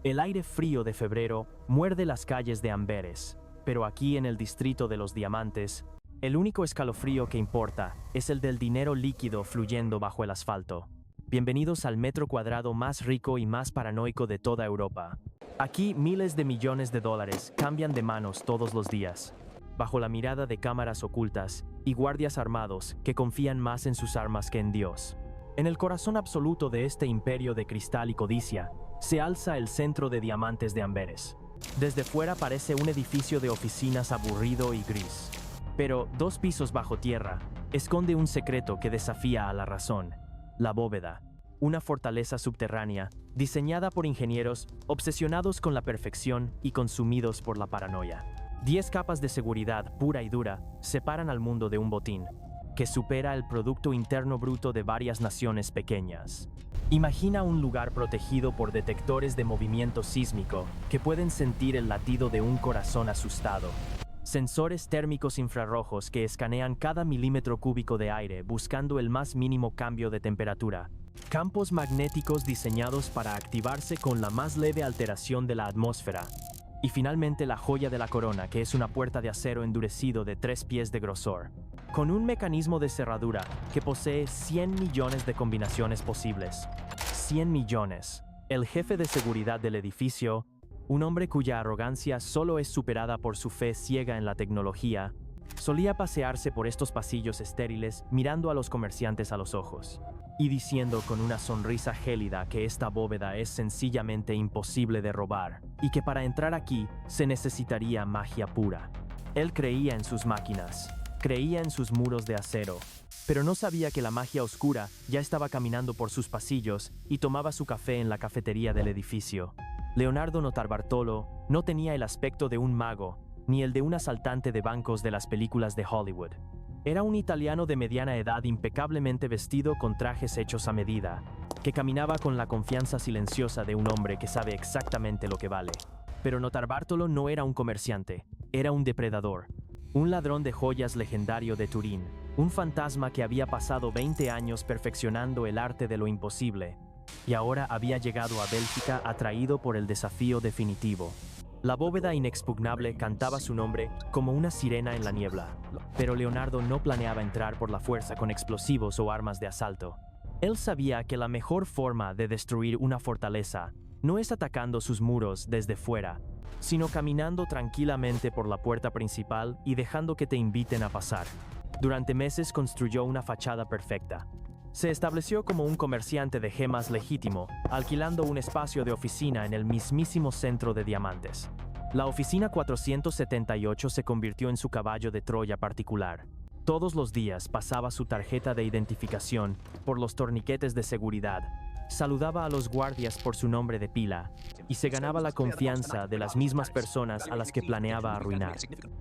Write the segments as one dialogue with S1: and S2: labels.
S1: El aire frío de febrero muerde las calles de Amberes, pero aquí en el distrito de los diamantes, el único escalofrío que importa es el del dinero líquido fluyendo bajo el asfalto. Bienvenidos al metro cuadrado más rico y más paranoico de toda Europa. Aquí miles de millones de dólares cambian de manos todos los días, bajo la mirada de cámaras ocultas y guardias armados que confían más en sus armas que en Dios. En el corazón absoluto de este imperio de cristal y codicia, se alza el centro de diamantes de Amberes. Desde fuera parece un edificio de oficinas aburrido y gris. Pero 2 pisos bajo tierra esconde un secreto que desafía a la razón: la bóveda, una fortaleza subterránea diseñada por ingenieros obsesionados con la perfección y consumidos por la paranoia. 10 capas de seguridad pura y dura separan al mundo de un botín que supera el Producto Interno Bruto de varias naciones pequeñas. Imagina un lugar protegido por detectores de movimiento sísmico que pueden sentir el latido de un corazón asustado. Sensores térmicos infrarrojos que escanean cada milímetro cúbico de aire buscando el más mínimo cambio de temperatura. Campos magnéticos diseñados para activarse con la más leve alteración de la atmósfera. Y finalmente la joya de la corona, que es una puerta de acero endurecido de 3 pies de grosor, con un mecanismo de cerradura que posee 100 millones de combinaciones posibles. 100 millones. El jefe de seguridad del edificio, un hombre cuya arrogancia solo es superada por su fe ciega en la tecnología, solía pasearse por estos pasillos estériles mirando a los comerciantes a los ojos y diciendo con una sonrisa gélida que esta bóveda es sencillamente imposible de robar y que para entrar aquí se necesitaría magia pura. Él creía en sus máquinas, creía en sus muros de acero, pero no sabía que la magia oscura ya estaba caminando por sus pasillos y tomaba su café en la cafetería del edificio. Leonardo Notarbartolo no tenía el aspecto de un mago, ni el de un asaltante de bancos de las películas de Hollywood. Era un italiano de mediana edad impecablemente vestido con trajes hechos a medida, que caminaba con la confianza silenciosa de un hombre que sabe exactamente lo que vale. Pero Notarbartolo no era un comerciante, era un depredador, un ladrón de joyas legendario de Turín, un fantasma que había pasado 20 años perfeccionando el arte de lo imposible, y ahora había llegado a Bélgica atraído por el desafío definitivo. La bóveda inexpugnable cantaba su nombre como una sirena en la niebla, pero Leonardo no planeaba entrar por la fuerza con explosivos o armas de asalto. Él sabía que la mejor forma de destruir una fortaleza no es atacando sus muros desde fuera, sino caminando tranquilamente por la puerta principal y dejando que te inviten a pasar. Durante meses construyó una fachada perfecta. Se estableció como un comerciante de gemas legítimo, alquilando un espacio de oficina en el mismísimo centro de diamantes. La oficina 478 se convirtió en su caballo de Troya particular. Todos los días pasaba su tarjeta de identificación por los torniquetes de seguridad, saludaba a los guardias por su nombre de pila y se ganaba la confianza de las mismas personas a las que planeaba arruinar.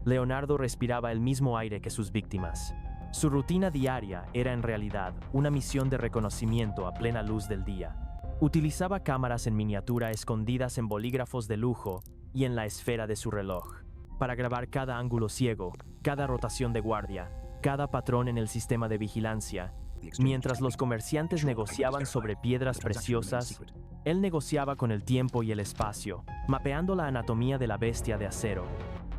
S1: Leonardo respiraba el mismo aire que sus víctimas. Su rutina diaria era en realidad una misión de reconocimiento a plena luz del día. Utilizaba cámaras en miniatura escondidas en bolígrafos de lujo y en la esfera de su reloj, para grabar cada ángulo ciego, cada rotación de guardia, cada patrón en el sistema de vigilancia. Mientras los comerciantes negociaban sobre piedras preciosas, él negociaba con el tiempo y el espacio, mapeando la anatomía de la bestia de acero.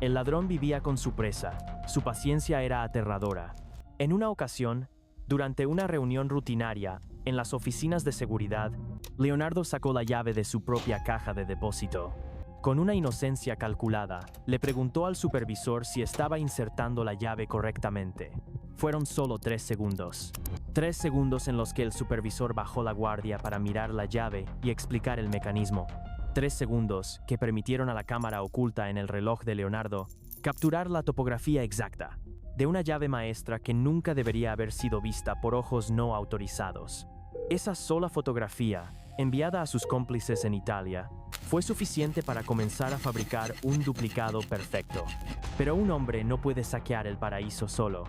S1: El ladrón vivía con su presa, su paciencia era aterradora. En una ocasión, durante una reunión rutinaria en las oficinas de seguridad, Leonardo sacó la llave de su propia caja de depósito. Con una inocencia calculada, le preguntó al supervisor si estaba insertando la llave correctamente. Fueron solo 3 segundos. 3 segundos en los que el supervisor bajó la guardia para mirar la llave y explicar el mecanismo. 3 segundos que permitieron a la cámara oculta en el reloj de Leonardo capturar la topografía exacta de una llave maestra que nunca debería haber sido vista por ojos no autorizados. Esa sola fotografía, enviada a sus cómplices en Italia, fue suficiente para comenzar a fabricar un duplicado perfecto. Pero un hombre no puede saquear el paraíso solo.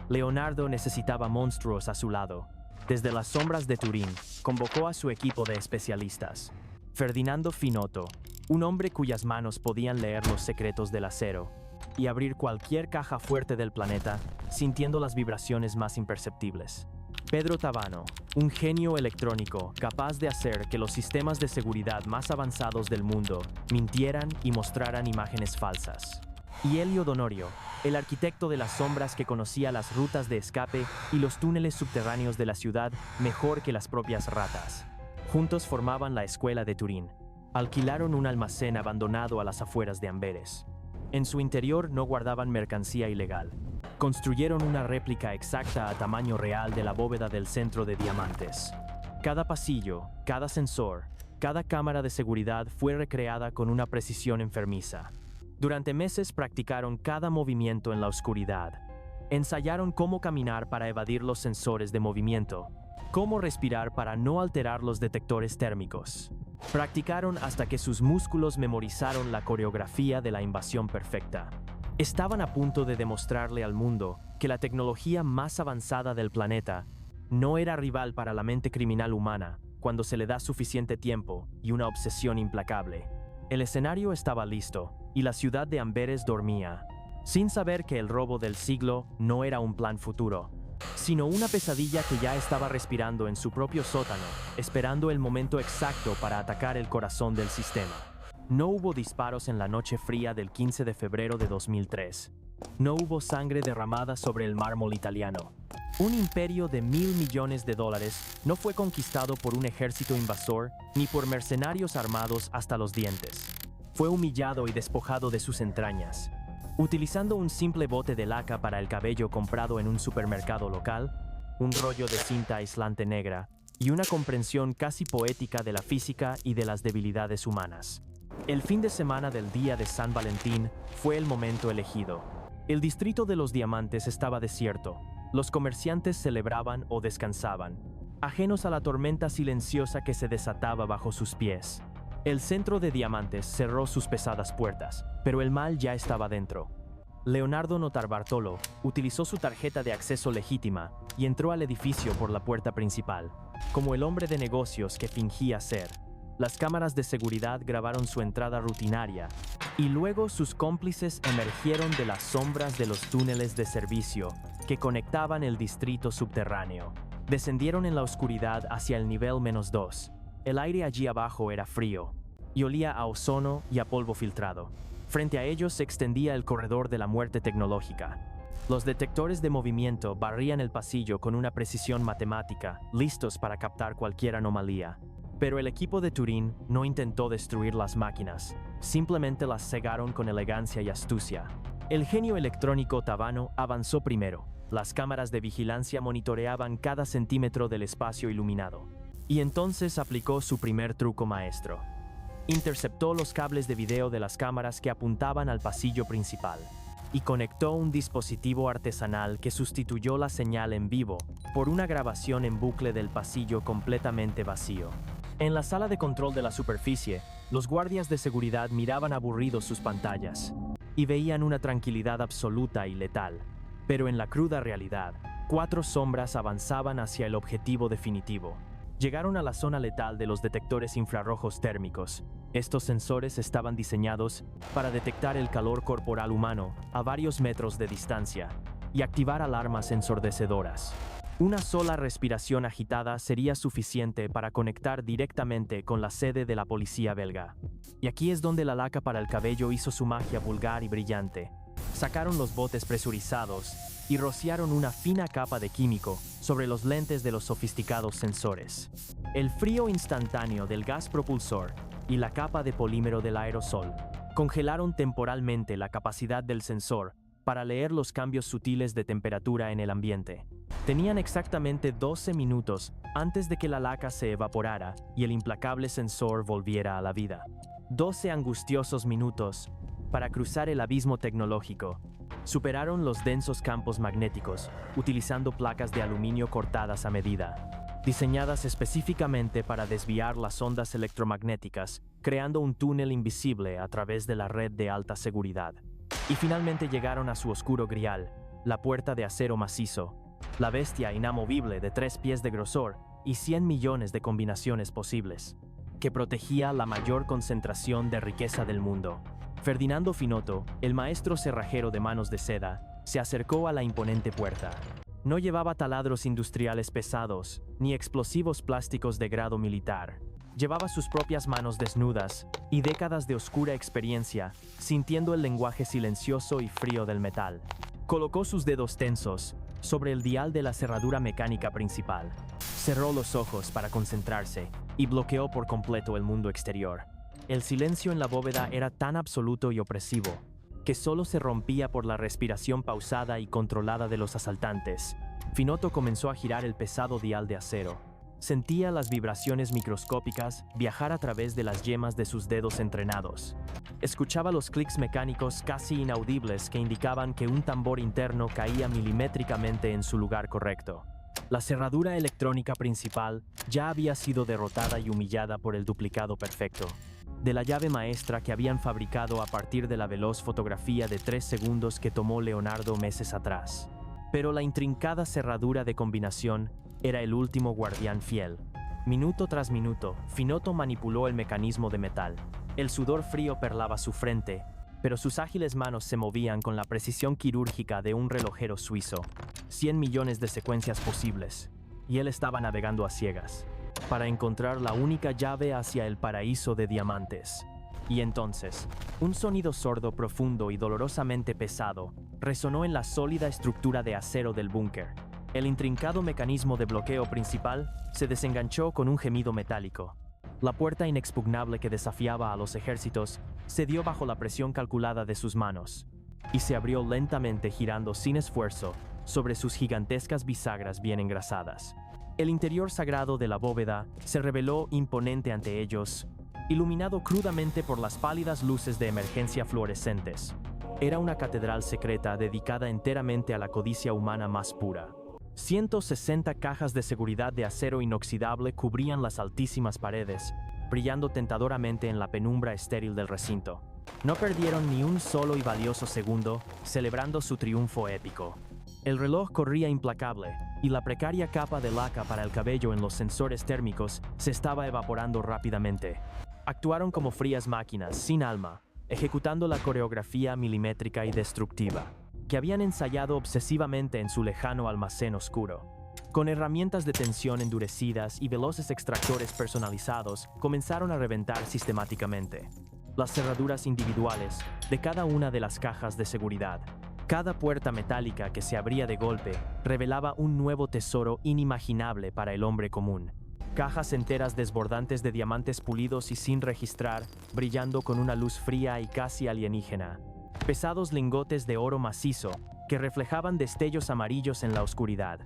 S1: Leonardo necesitaba monstruos a su lado. Desde las sombras de Turín, convocó a su equipo de especialistas. Ferdinando Finotto, un hombre cuyas manos podían leer los secretos del acero y abrir cualquier caja fuerte del planeta, sintiendo las vibraciones más imperceptibles. Pedro Tavano, un genio electrónico capaz de hacer que los sistemas de seguridad más avanzados del mundo mintieran y mostraran imágenes falsas. Y Elio Donorio, el arquitecto de las sombras que conocía las rutas de escape y los túneles subterráneos de la ciudad mejor que las propias ratas. Juntos formaban la Escuela de Turín. Alquilaron un almacén abandonado a las afueras de Amberes. En su interior no guardaban mercancía ilegal. Construyeron una réplica exacta a tamaño real de la bóveda del centro de diamantes. Cada pasillo, cada sensor, cada cámara de seguridad fue recreada con una precisión enfermiza. Durante meses practicaron cada movimiento en la oscuridad. Ensayaron cómo caminar para evadir los sensores de movimiento, cómo respirar para no alterar los detectores térmicos. Practicaron hasta que sus músculos memorizaron la coreografía de la invasión perfecta. Estaban a punto de demostrarle al mundo que la tecnología más avanzada del planeta no era rival para la mente criminal humana cuando se le da suficiente tiempo y una obsesión implacable. El escenario estaba listo y la ciudad de Amberes dormía, sin saber que el robo del siglo no era un plan futuro, sino una pesadilla que ya estaba respirando en su propio sótano, esperando el momento exacto para atacar el corazón del sistema. No hubo disparos en la noche fría del 15 de febrero de 2003. No hubo sangre derramada sobre el mármol italiano. Un imperio de $1.000 millones no fue conquistado por un ejército invasor ni por mercenarios armados hasta los dientes. Fue humillado y despojado de sus entrañas. Utilizando un simple bote de laca para el cabello comprado en un supermercado local, un rollo de cinta aislante negra y una comprensión casi poética de la física y de las debilidades humanas. El fin de semana del día de San Valentín fue el momento elegido. El distrito de los diamantes estaba desierto. Los comerciantes celebraban o descansaban, ajenos a la tormenta silenciosa que se desataba bajo sus pies. El centro de diamantes cerró sus pesadas puertas, pero el mal ya estaba dentro. Leonardo Notarbartolo utilizó su tarjeta de acceso legítima y entró al edificio por la puerta principal, como el hombre de negocios que fingía ser. Las cámaras de seguridad grabaron su entrada rutinaria, y luego sus cómplices emergieron de las sombras de los túneles de servicio que conectaban el distrito subterráneo. Descendieron en la oscuridad hacia el nivel -2. El aire allí abajo era frío, y olía a ozono y a polvo filtrado. Frente a ellos se extendía el corredor de la muerte tecnológica. Los detectores de movimiento barrían el pasillo con una precisión matemática, listos para captar cualquier anomalía. Pero el equipo de Turín no intentó destruir las máquinas, simplemente las cegaron con elegancia y astucia. El genio electrónico Tavano avanzó primero. Las cámaras de vigilancia monitoreaban cada centímetro del espacio iluminado. Y entonces aplicó su primer truco maestro. Interceptó los cables de video de las cámaras que apuntaban al pasillo principal y conectó un dispositivo artesanal que sustituyó la señal en vivo por una grabación en bucle del pasillo completamente vacío. En la sala de control de la superficie, los guardias de seguridad miraban aburridos sus pantallas y veían una tranquilidad absoluta y letal. Pero en la cruda realidad, 4 sombras avanzaban hacia el objetivo definitivo. Llegaron a la zona letal de los detectores infrarrojos térmicos. Estos sensores estaban diseñados para detectar el calor corporal humano a varios metros de distancia y activar alarmas ensordecedoras. Una sola respiración agitada sería suficiente para conectar directamente con la sede de la policía belga. Y aquí es donde la laca para el cabello hizo su magia vulgar y brillante. Sacaron los botes presurizados y rociaron una fina capa de químico sobre los lentes de los sofisticados sensores. El frío instantáneo del gas propulsor y la capa de polímero del aerosol congelaron temporalmente la capacidad del sensor para leer los cambios sutiles de temperatura en el ambiente. Tenían exactamente 12 minutos antes de que la laca se evaporara y el implacable sensor volviera a la vida. 12 angustiosos minutos para cruzar el abismo tecnológico. Superaron los densos campos magnéticos utilizando placas de aluminio cortadas a medida, diseñadas específicamente para desviar las ondas electromagnéticas, creando un túnel invisible a través de la red de alta seguridad. Y finalmente llegaron a su oscuro grial, la puerta de acero macizo, la bestia inamovible de 3 pies de grosor y 100 millones de combinaciones posibles, que protegía la mayor concentración de riqueza del mundo. Ferdinando Finotto, el maestro cerrajero de manos de seda, se acercó a la imponente puerta. No llevaba taladros industriales pesados, ni explosivos plásticos de grado militar. Llevaba sus propias manos desnudas y décadas de oscura experiencia, sintiendo el lenguaje silencioso y frío del metal. Colocó sus dedos tensos sobre el dial de la cerradura mecánica principal. Cerró los ojos para concentrarse y bloqueó por completo el mundo exterior. El silencio en la bóveda era tan absoluto y opresivo que solo se rompía por la respiración pausada y controlada de los asaltantes. Finotto comenzó a girar el pesado dial de acero. Sentía las vibraciones microscópicas viajar a través de las yemas de sus dedos entrenados. Escuchaba los clics mecánicos casi inaudibles que indicaban que un tambor interno caía milimétricamente en su lugar correcto. La cerradura electrónica principal ya había sido derrotada y humillada por el duplicado perfecto de la llave maestra que habían fabricado a partir de la veloz fotografía de 3 segundos que tomó Leonardo meses atrás. Pero la intrincada cerradura de combinación era el último guardián fiel. Minuto tras minuto, Finotto manipuló el mecanismo de metal. El sudor frío perlaba su frente, pero sus ágiles manos se movían con la precisión quirúrgica de un relojero suizo. 100 millones de secuencias posibles, y él estaba navegando a ciegas para encontrar la única llave hacia el paraíso de diamantes. Y entonces, un sonido sordo, profundo y dolorosamente pesado resonó en la sólida estructura de acero del búnker. El intrincado mecanismo de bloqueo principal se desenganchó con un gemido metálico. La puerta inexpugnable que desafiaba a los ejércitos cedió bajo la presión calculada de sus manos y se abrió lentamente, girando sin esfuerzo sobre sus gigantescas bisagras bien engrasadas. El interior sagrado de la bóveda se reveló imponente ante ellos, iluminado crudamente por las pálidas luces de emergencia fluorescentes. Era una catedral secreta dedicada enteramente a la codicia humana más pura. 160 cajas de seguridad de acero inoxidable cubrían las altísimas paredes, brillando tentadoramente en la penumbra estéril del recinto. No perdieron ni un solo y valioso segundo, celebrando su triunfo épico. El reloj corría implacable, y la precaria capa de laca para el cabello en los sensores térmicos se estaba evaporando rápidamente. Actuaron como frías máquinas, sin alma, ejecutando la coreografía milimétrica y destructiva que habían ensayado obsesivamente en su lejano almacén oscuro. Con herramientas de tensión endurecidas y veloces extractores personalizados, comenzaron a reventar sistemáticamente las cerraduras individuales de cada una de las cajas de seguridad. Cada puerta metálica que se abría de golpe revelaba un nuevo tesoro inimaginable para el hombre común. Cajas enteras desbordantes de diamantes pulidos y sin registrar, brillando con una luz fría y casi alienígena. Pesados lingotes de oro macizo que reflejaban destellos amarillos en la oscuridad.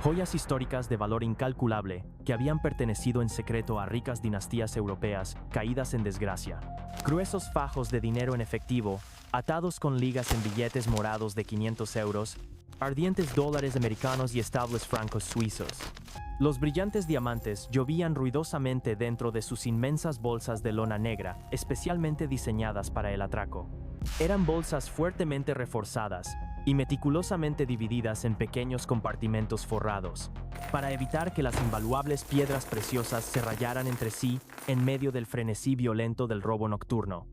S1: Joyas históricas de valor incalculable que habían pertenecido en secreto a ricas dinastías europeas caídas en desgracia. Gruesos fajos de dinero en efectivo, atados con ligas en billetes morados de 500 euros, ardientes dólares americanos y estables francos suizos. Los brillantes diamantes llovían ruidosamente dentro de sus inmensas bolsas de lona negra, especialmente diseñadas para el atraco. Eran bolsas fuertemente reforzadas y meticulosamente divididas en pequeños compartimentos forrados, para evitar que las invaluables piedras preciosas se rayaran entre sí en medio del frenesí violento del robo nocturno.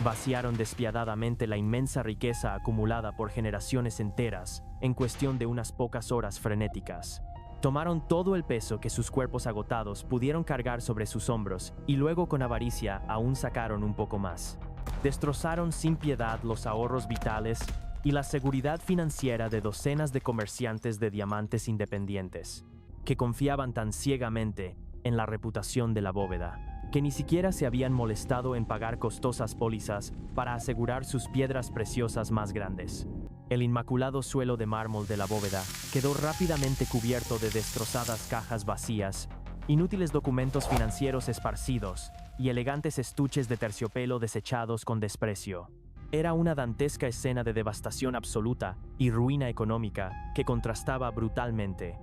S1: Vaciaron despiadadamente la inmensa riqueza acumulada por generaciones enteras en cuestión de unas pocas horas frenéticas. Tomaron todo el peso que sus cuerpos agotados pudieron cargar sobre sus hombros y luego con avaricia aún sacaron un poco más. Destrozaron sin piedad los ahorros vitales y la seguridad financiera de docenas de comerciantes de diamantes independientes, que confiaban tan ciegamente en la reputación de la bóveda, que ni siquiera se habían molestado en pagar costosas pólizas para asegurar sus piedras preciosas más grandes. El inmaculado suelo de mármol de la bóveda quedó rápidamente cubierto de destrozadas cajas vacías, inútiles documentos financieros esparcidos y elegantes estuches de terciopelo desechados con desprecio. Era una dantesca escena de devastación absoluta y ruina económica que contrastaba brutalmente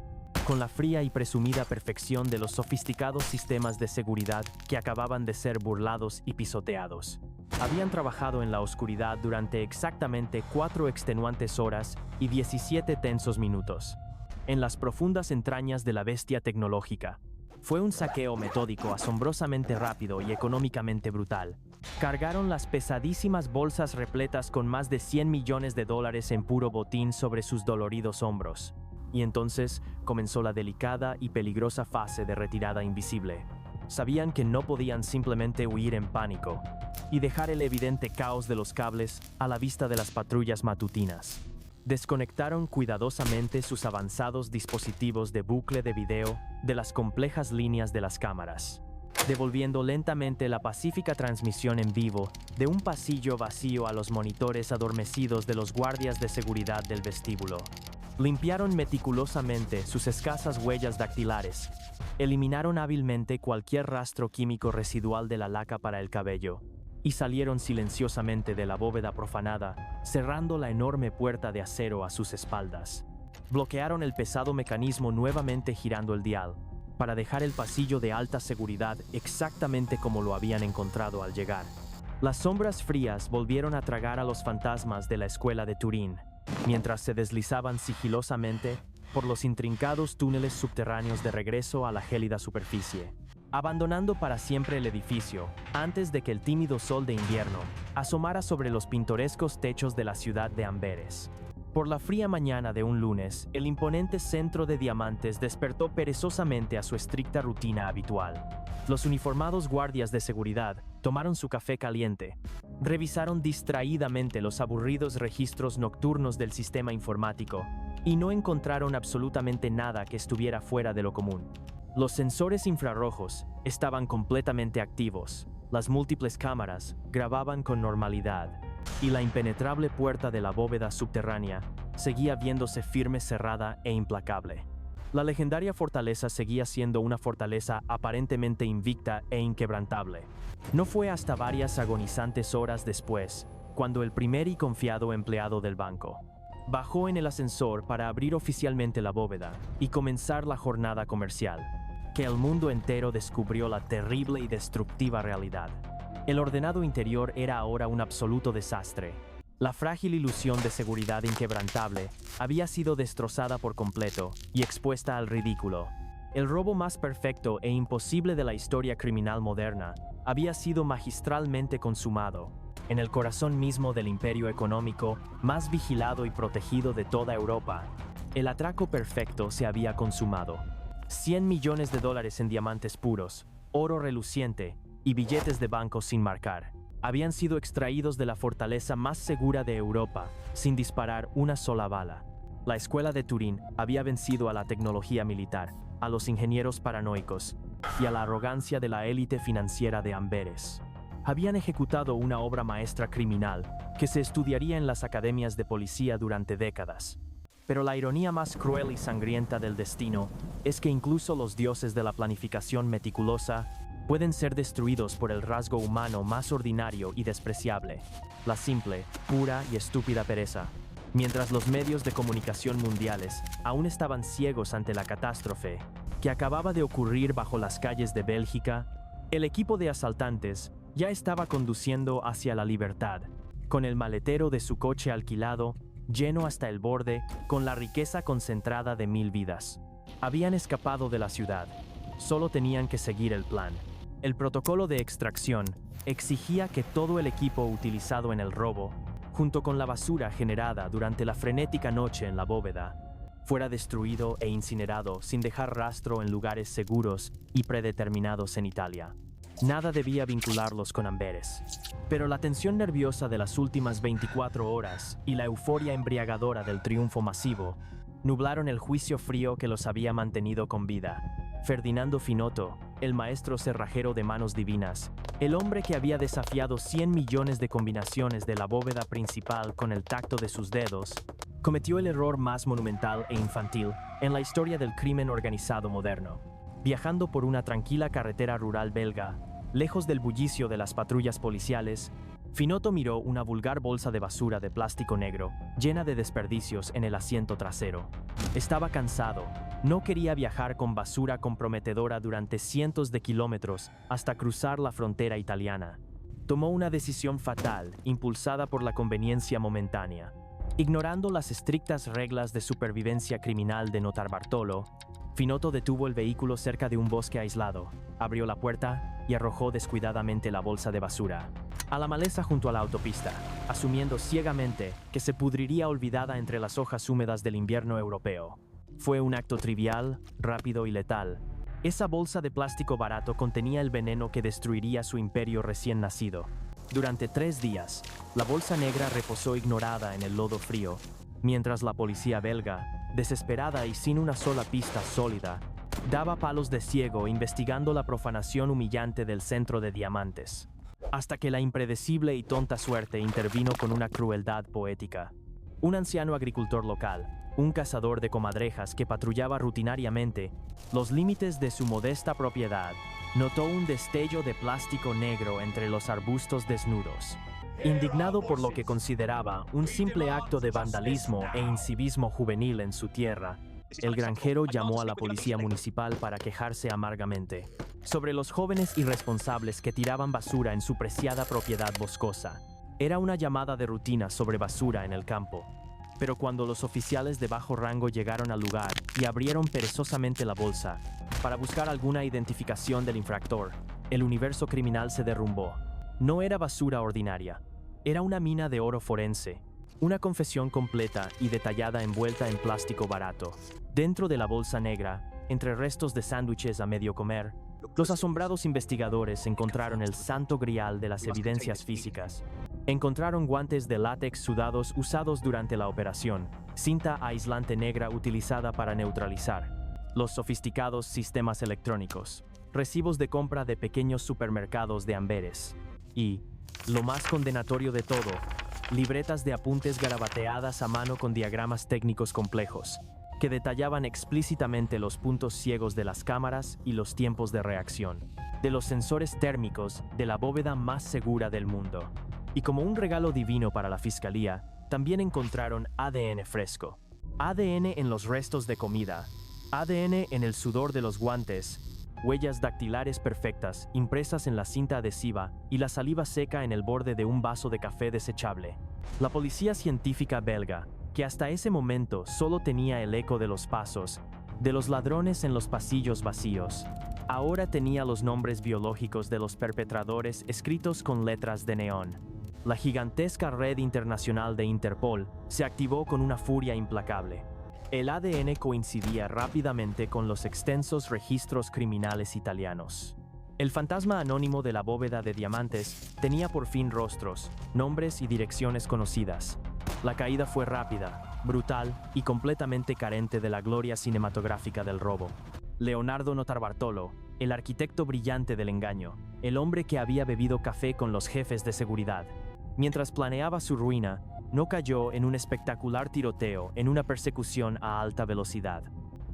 S1: con la fría y presumida perfección de los sofisticados sistemas de seguridad que acababan de ser burlados y pisoteados. Habían trabajado en la oscuridad durante exactamente 4 extenuantes horas y 17 tensos minutos, en las profundas entrañas de la bestia tecnológica. Fue un saqueo metódico, asombrosamente rápido y económicamente brutal. Cargaron las pesadísimas bolsas repletas con más de 100 millones de dólares en puro botín sobre sus doloridos hombros. Y entonces comenzó la delicada y peligrosa fase de retirada invisible. Sabían que no podían simplemente huir en pánico y dejar el evidente caos de los cables a la vista de las patrullas matutinas. Desconectaron cuidadosamente sus avanzados dispositivos de bucle de video de las complejas líneas de las cámaras, devolviendo lentamente la pacífica transmisión en vivo de un pasillo vacío a los monitores adormecidos de los guardias de seguridad del vestíbulo. Limpiaron meticulosamente sus escasas huellas dactilares, eliminaron hábilmente cualquier rastro químico residual de la laca para el cabello, y salieron silenciosamente de la bóveda profanada, cerrando la enorme puerta de acero a sus espaldas. Bloquearon el pesado mecanismo nuevamente girando el dial, para dejar el pasillo de alta seguridad exactamente como lo habían encontrado al llegar. Las sombras frías volvieron a tragar a los fantasmas de la escuela de Turín, mientras se deslizaban sigilosamente por los intrincados túneles subterráneos de regreso a la gélida superficie, abandonando para siempre el edificio antes de que el tímido sol de invierno asomara sobre los pintorescos techos de la ciudad de Amberes. Por la fría mañana de un lunes, el imponente centro de diamantes despertó perezosamente a su estricta rutina habitual. Los uniformados guardias de seguridad tomaron su café caliente, revisaron distraídamente los aburridos registros nocturnos del sistema informático y no encontraron absolutamente nada que estuviera fuera de lo común. Los sensores infrarrojos estaban completamente activos, las múltiples cámaras grababan con normalidad, y la impenetrable puerta de la bóveda subterránea seguía viéndose firme, cerrada e implacable. La legendaria fortaleza seguía siendo una fortaleza aparentemente invicta e inquebrantable. No fue hasta varias agonizantes horas después, cuando el primer y confiado empleado del banco bajó en el ascensor para abrir oficialmente la bóveda y comenzar la jornada comercial, que el mundo entero descubrió la terrible y destructiva realidad. El ordenado interior era ahora un absoluto desastre. La frágil ilusión de seguridad inquebrantable había sido destrozada por completo y expuesta al ridículo. El robo más perfecto e imposible de la historia criminal moderna había sido magistralmente consumado, en el corazón mismo del imperio económico más vigilado y protegido de toda Europa. El atraco perfecto se había consumado. 100 millones de dólares en diamantes puros, oro reluciente y billetes de banco sin marcar habían sido extraídos de la fortaleza más segura de Europa, sin disparar una sola bala. La escuela de Turín había vencido a la tecnología militar, a los ingenieros paranoicos y a la arrogancia de la élite financiera de Amberes. Habían ejecutado una obra maestra criminal que se estudiaría en las academias de policía durante décadas. Pero la ironía más cruel y sangrienta del destino es que incluso los dioses de la planificación meticulosa pueden ser destruidos por el rasgo humano más ordinario y despreciable, la simple, pura y estúpida pereza. Mientras los medios de comunicación mundiales aún estaban ciegos ante la catástrofe que acababa de ocurrir bajo las calles de Bélgica, el equipo de asaltantes ya estaba conduciendo hacia la libertad, con el maletero de su coche alquilado lleno hasta el borde con la riqueza concentrada de 1000 vidas. Habían escapado de la ciudad, solo tenían que seguir el plan. El protocolo de extracción exigía que todo el equipo utilizado en el robo, junto con la basura generada durante la frenética noche en la bóveda, fuera destruido e incinerado sin dejar rastro en lugares seguros y predeterminados en Italia. Nada debía vincularlos con Amberes. Pero la tensión nerviosa de las últimas 24 horas y la euforia embriagadora del triunfo masivo nublaron el juicio frío que los había mantenido con vida. Ferdinando Finotto, el maestro cerrajero de manos divinas, el hombre que había desafiado 100 millones de combinaciones de la bóveda principal con el tacto de sus dedos, cometió el error más monumental e infantil en la historia del crimen organizado moderno. Viajando por una tranquila carretera rural belga, lejos del bullicio de las patrullas policiales, Finotto miró una vulgar bolsa de basura de plástico negro, llena de desperdicios en el asiento trasero. Estaba cansado, no quería viajar con basura comprometedora durante cientos de kilómetros hasta cruzar la frontera italiana. Tomó una decisión fatal, impulsada por la conveniencia momentánea. Ignorando las estrictas reglas de supervivencia criminal de Notarbartolo, Finotto detuvo el vehículo cerca de un bosque aislado, abrió la puerta y arrojó descuidadamente la bolsa de basura a la maleza junto a la autopista, asumiendo ciegamente que se pudriría olvidada entre las hojas húmedas del invierno europeo. Fue un acto trivial, rápido y letal. Esa bolsa de plástico barato contenía el veneno que destruiría su imperio recién nacido. Durante 3 días, la bolsa negra reposó ignorada en el lodo frío, mientras la policía belga, desesperada y sin una sola pista sólida, daba palos de ciego investigando la profanación humillante del centro de diamantes. Hasta que la impredecible y tonta suerte intervino con una crueldad poética. Un anciano agricultor local, un cazador de comadrejas que patrullaba rutinariamente los límites de su modesta propiedad, notó un destello de plástico negro entre los arbustos desnudos. Indignado por lo que consideraba un simple acto de vandalismo e incivismo juvenil en su tierra, el granjero llamó a la policía municipal para quejarse amargamente sobre los jóvenes irresponsables que tiraban basura en su preciada propiedad boscosa. Era una llamada de rutina sobre basura en el campo. Pero cuando los oficiales de bajo rango llegaron al lugar y abrieron perezosamente la bolsa para buscar alguna identificación del infractor, el universo criminal se derrumbó. No era basura ordinaria, era una mina de oro forense, una confesión completa y detallada envuelta en plástico barato. Dentro de la bolsa negra, entre restos de sándwiches a medio comer, los asombrados investigadores encontraron el santo grial de las evidencias físicas. Encontraron guantes de látex sudados usados durante la operación, cinta aislante negra utilizada para neutralizar, los sofisticados sistemas electrónicos, recibos de compra de pequeños supermercados de Amberes y, lo más condenatorio de todo, libretas de apuntes garabateadas a mano con diagramas técnicos complejos, que detallaban explícitamente los puntos ciegos de las cámaras y los tiempos de reacción, de los sensores térmicos de la bóveda más segura del mundo. Y como un regalo divino para la fiscalía, también encontraron ADN fresco. ADN en los restos de comida, ADN en el sudor de los guantes, huellas dactilares perfectas impresas en la cinta adhesiva y la saliva seca en el borde de un vaso de café desechable. La policía científica belga, que hasta ese momento solo tenía el eco de los pasos de los ladrones en los pasillos vacíos, ahora tenía los nombres biológicos de los perpetradores escritos con letras de neón. La gigantesca red internacional de Interpol se activó con una furia implacable. El ADN coincidía rápidamente con los extensos registros criminales italianos. El fantasma anónimo de la bóveda de diamantes tenía por fin rostros, nombres y direcciones conocidas. La caída fue rápida, brutal y completamente carente de la gloria cinematográfica del robo. Leonardo Notarbartolo, el arquitecto brillante del engaño, el hombre que había bebido café con los jefes de seguridad, mientras planeaba su ruina, no cayó en un espectacular tiroteo en una persecución a alta velocidad.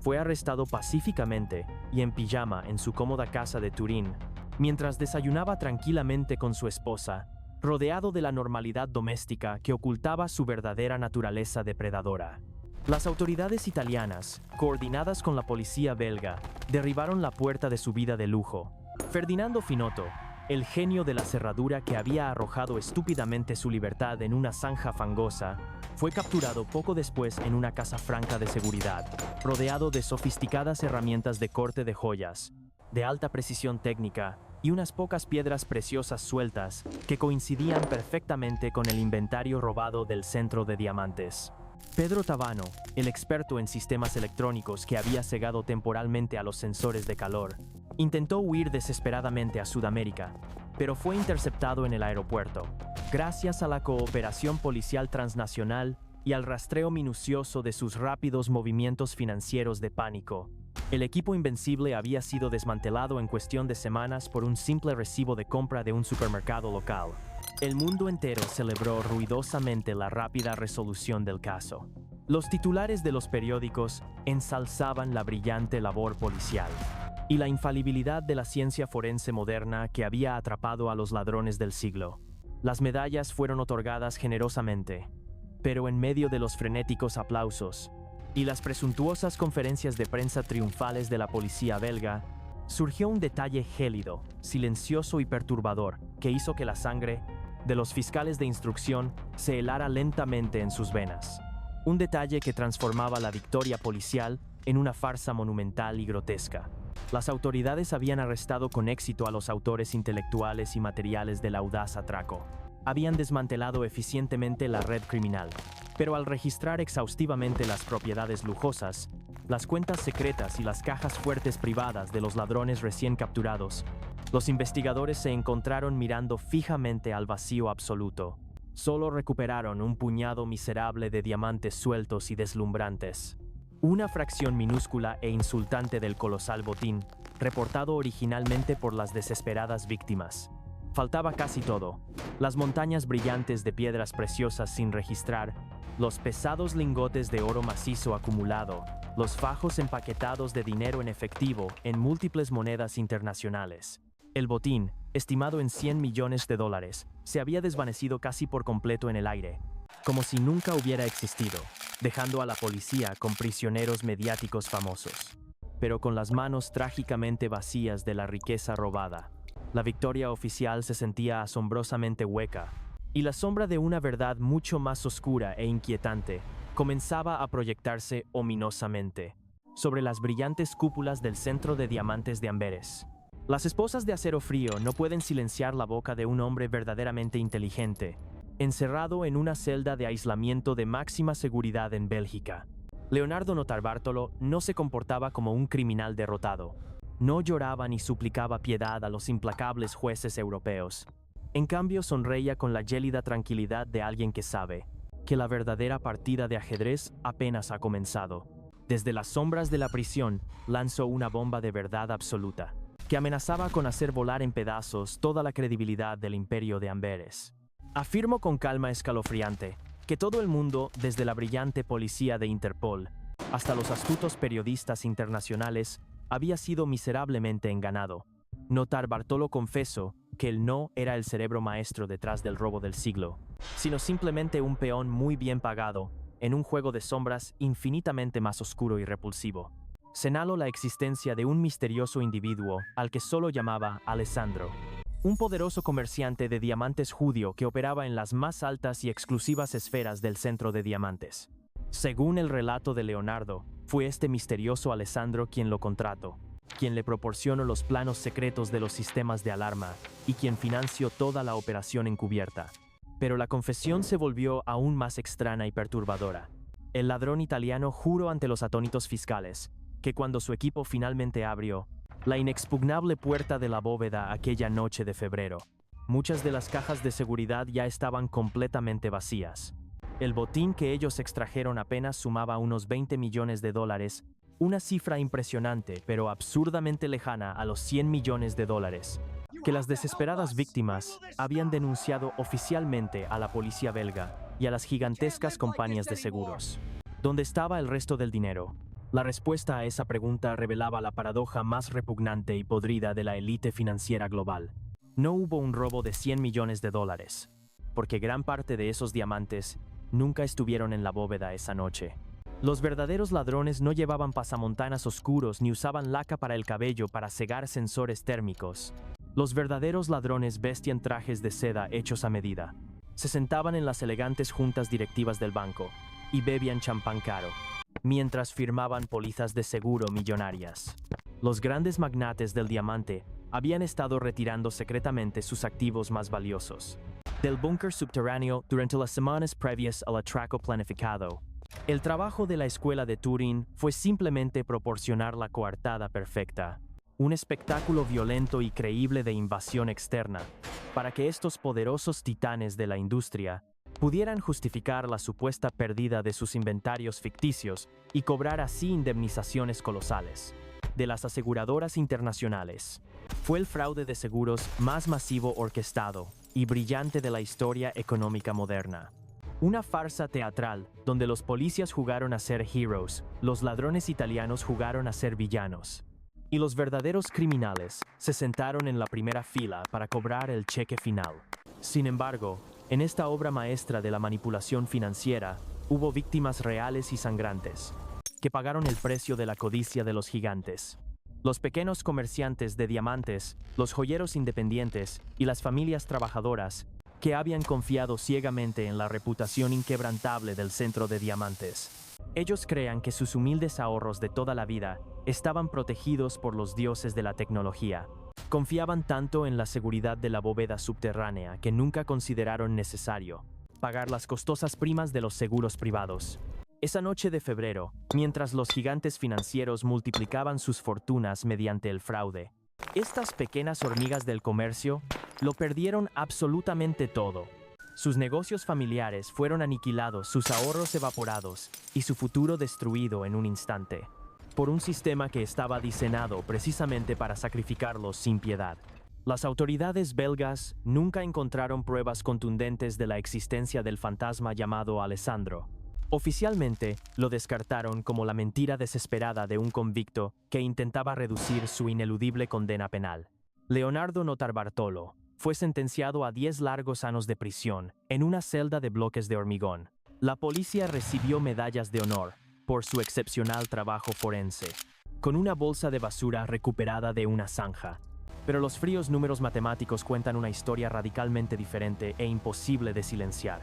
S1: Fue arrestado pacíficamente y en pijama en su cómoda casa de Turín, mientras desayunaba tranquilamente con su esposa, rodeado de la normalidad doméstica que ocultaba su verdadera naturaleza depredadora. Las autoridades italianas, coordinadas con la policía belga, derribaron la puerta de su vida de lujo. Ferdinando Finotto, el genio de la cerradura que había arrojado estúpidamente su libertad en una zanja fangosa, fue capturado poco después en una casa franca de seguridad, rodeado de sofisticadas herramientas de corte de joyas, de alta precisión técnica y unas pocas piedras preciosas sueltas que coincidían perfectamente con el inventario robado del centro de diamantes. Pedro Tavano, el experto en sistemas electrónicos que había cegado temporalmente a los sensores de calor, intentó huir desesperadamente a Sudamérica, pero fue interceptado en el aeropuerto. Gracias a la cooperación policial transnacional y al rastreo minucioso de sus rápidos movimientos financieros de pánico, el equipo invencible había sido desmantelado en cuestión de semanas por un simple recibo de compra de un supermercado local. El mundo entero celebró ruidosamente la rápida resolución del caso. Los titulares de los periódicos ensalzaban la brillante labor policial y la infalibilidad de la ciencia forense moderna que había atrapado a los ladrones del siglo. Las medallas fueron otorgadas generosamente, pero en medio de los frenéticos aplausos y las presuntuosas conferencias de prensa triunfales de la policía belga, surgió un detalle gélido, silencioso y perturbador que hizo que la sangre de los fiscales de instrucción se helara lentamente en sus venas. Un detalle que transformaba la victoria policial en una farsa monumental y grotesca. Las autoridades habían arrestado con éxito a los autores intelectuales y materiales del audaz atraco. Habían desmantelado eficientemente la red criminal, Pero al registrar exhaustivamente las propiedades lujosas, las cuentas secretas y las cajas fuertes privadas de los ladrones recién capturados, los investigadores se encontraron mirando fijamente al vacío absoluto. Solo recuperaron un puñado miserable de diamantes sueltos y deslumbrantes. Una fracción minúscula e insultante del colosal botín, reportado originalmente por las desesperadas víctimas. Faltaba casi todo: las montañas brillantes de piedras preciosas sin registrar, los pesados lingotes de oro macizo acumulado, los fajos empaquetados de dinero en efectivo en múltiples monedas internacionales. El botín, estimado en $100 millones, se había desvanecido casi por completo en el aire, como si nunca hubiera existido, dejando a la policía con prisioneros mediáticos famosos, pero con las manos trágicamente vacías de la riqueza robada. La victoria oficial se sentía asombrosamente hueca, y la sombra de una verdad mucho más oscura e inquietante comenzaba a proyectarse ominosamente sobre las brillantes cúpulas del centro de diamantes de Amberes. Las esposas de Acero Frío no pueden silenciar la boca de un hombre verdaderamente inteligente, encerrado en una celda de aislamiento de máxima seguridad en Bélgica. Leonardo Notarbartolo no se comportaba como un criminal derrotado. No lloraba ni suplicaba piedad a los implacables jueces europeos. En cambio, sonreía con la gélida tranquilidad de alguien que sabe que la verdadera partida de ajedrez apenas ha comenzado. Desde las sombras de la prisión, lanzó una bomba de verdad absoluta, que amenazaba con hacer volar en pedazos toda la credibilidad del imperio de Amberes. Afirmo con calma escalofriante que todo el mundo, desde la brillante policía de Interpol hasta los astutos periodistas internacionales, había sido miserablemente enganado. Notarbartolo confesó que él no era el cerebro maestro detrás del robo del siglo, sino simplemente un peón muy bien pagado en un juego de sombras infinitamente más oscuro y repulsivo. Señaló la existencia de un misterioso individuo al que solo llamaba Alessandro, un poderoso comerciante de diamantes judío que operaba en las más altas y exclusivas esferas del centro de diamantes. Según el relato de Leonardo, fue este misterioso Alessandro quien lo contrató, quien le proporcionó los planos secretos de los sistemas de alarma y quien financió toda la operación encubierta. Pero la confesión se volvió aún más extraña y perturbadora. El ladrón italiano juró ante los atónitos fiscales que cuando su equipo finalmente abrió la inexpugnable puerta de la bóveda aquella noche de febrero, muchas de las cajas de seguridad ya estaban completamente vacías. El botín que ellos extrajeron apenas sumaba unos $20 millones, una cifra impresionante pero absurdamente lejana a los $100 millones que las desesperadas víctimas habían denunciado oficialmente a la policía belga y a las gigantescas compañías de seguros. ¿Dónde estaba el resto del dinero? La respuesta a esa pregunta revelaba la paradoja más repugnante y podrida de la élite financiera global. No hubo un robo de $100 millones, porque gran parte de esos diamantes nunca estuvieron en la bóveda esa noche. Los verdaderos ladrones no llevaban pasamontanas oscuros ni usaban laca para el cabello para cegar sensores térmicos. Los verdaderos ladrones vestían trajes de seda hechos a medida, se sentaban en las elegantes juntas directivas del banco y bebían champán caro, mientras firmaban pólizas de seguro millonarias. Los grandes magnates del diamante habían estado retirando secretamente sus activos más valiosos del búnker subterráneo durante las semanas previas al atraco planificado. El trabajo de la escuela de Turín fue simplemente proporcionar la coartada perfecta, un espectáculo violento y creíble de invasión externa, para que estos poderosos titanes de la industria pudieran justificar la supuesta pérdida de sus inventarios ficticios y cobrar así indemnizaciones colosales de las aseguradoras internacionales. Fue el fraude de seguros más masivo, orquestado y brillante de la historia económica moderna. Una farsa teatral donde los policías jugaron a ser heroes, los ladrones italianos jugaron a ser villanos, y los verdaderos criminales se sentaron en la primera fila para cobrar el cheque final. Sin embargo, en esta obra maestra de la manipulación financiera, hubo víctimas reales y sangrantes, que pagaron el precio de la codicia de los gigantes. Los pequeños comerciantes de diamantes, los joyeros independientes y las familias trabajadoras que habían confiado ciegamente en la reputación inquebrantable del centro de diamantes. Ellos creían que sus humildes ahorros de toda la vida estaban protegidos por los dioses de la tecnología. Confiaban tanto en la seguridad de la bóveda subterránea que nunca consideraron necesario pagar las costosas primas de los seguros privados. Esa noche de febrero, mientras los gigantes financieros multiplicaban sus fortunas mediante el fraude, estas pequeñas hormigas del comercio lo perdieron absolutamente todo. Sus negocios familiares fueron aniquilados, sus ahorros evaporados y su futuro destruido en un instante, por un sistema que estaba diseñado precisamente para sacrificarlos sin piedad. Las autoridades belgas nunca encontraron pruebas contundentes de la existencia del fantasma llamado Alessandro. Oficialmente, lo descartaron como la mentira desesperada de un convicto que intentaba reducir su ineludible condena penal. Leonardo Notarbartolo fue sentenciado a 10 largos años de prisión en una celda de bloques de hormigón. La policía recibió medallas de honor por su excepcional trabajo forense, con una bolsa de basura recuperada de una zanja. Pero los fríos números matemáticos cuentan una historia radicalmente diferente e imposible de silenciar.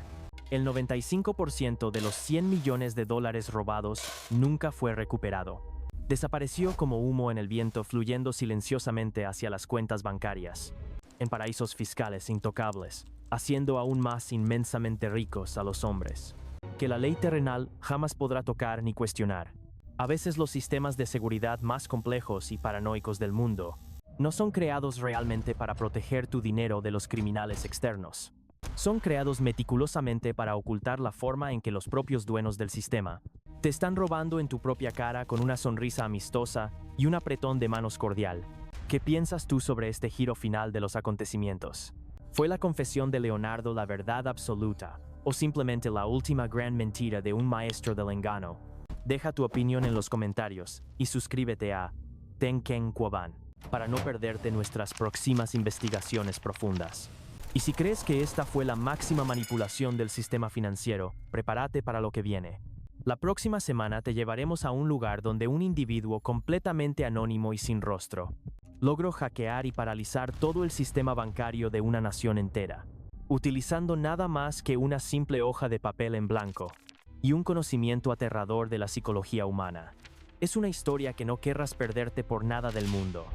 S1: El 95% de los 100 millones de dólares robados nunca fue recuperado. Desapareció como humo en el viento, fluyendo silenciosamente hacia las cuentas bancarias, en paraísos fiscales intocables, haciendo aún más inmensamente ricos a los hombres, que la ley terrenal jamás podrá tocar ni cuestionar. A veces los sistemas de seguridad más complejos y paranoicos del mundo no son creados realmente para proteger tu dinero de los criminales externos. Son creados meticulosamente para ocultar la forma en que los propios dueños del sistema te están robando en tu propia cara con una sonrisa amistosa y un apretón de manos cordial. ¿Qué piensas tú sobre este giro final de los acontecimientos? ¿Fue la confesión de Leonardo la verdad absoluta o simplemente la última gran mentira de un maestro del engaño? Deja tu opinión en los comentarios y suscríbete a Tenken Quoban para no perderte nuestras próximas investigaciones profundas. Y si crees que esta fue la máxima manipulación del sistema financiero, prepárate para lo que viene. La próxima semana te llevaremos a un lugar donde un individuo completamente anónimo y sin rostro logró hackear y paralizar todo el sistema bancario de una nación entera, utilizando nada más que una simple hoja de papel en blanco y un conocimiento aterrador de la psicología humana. Es una historia que no querrás perderte por nada del mundo.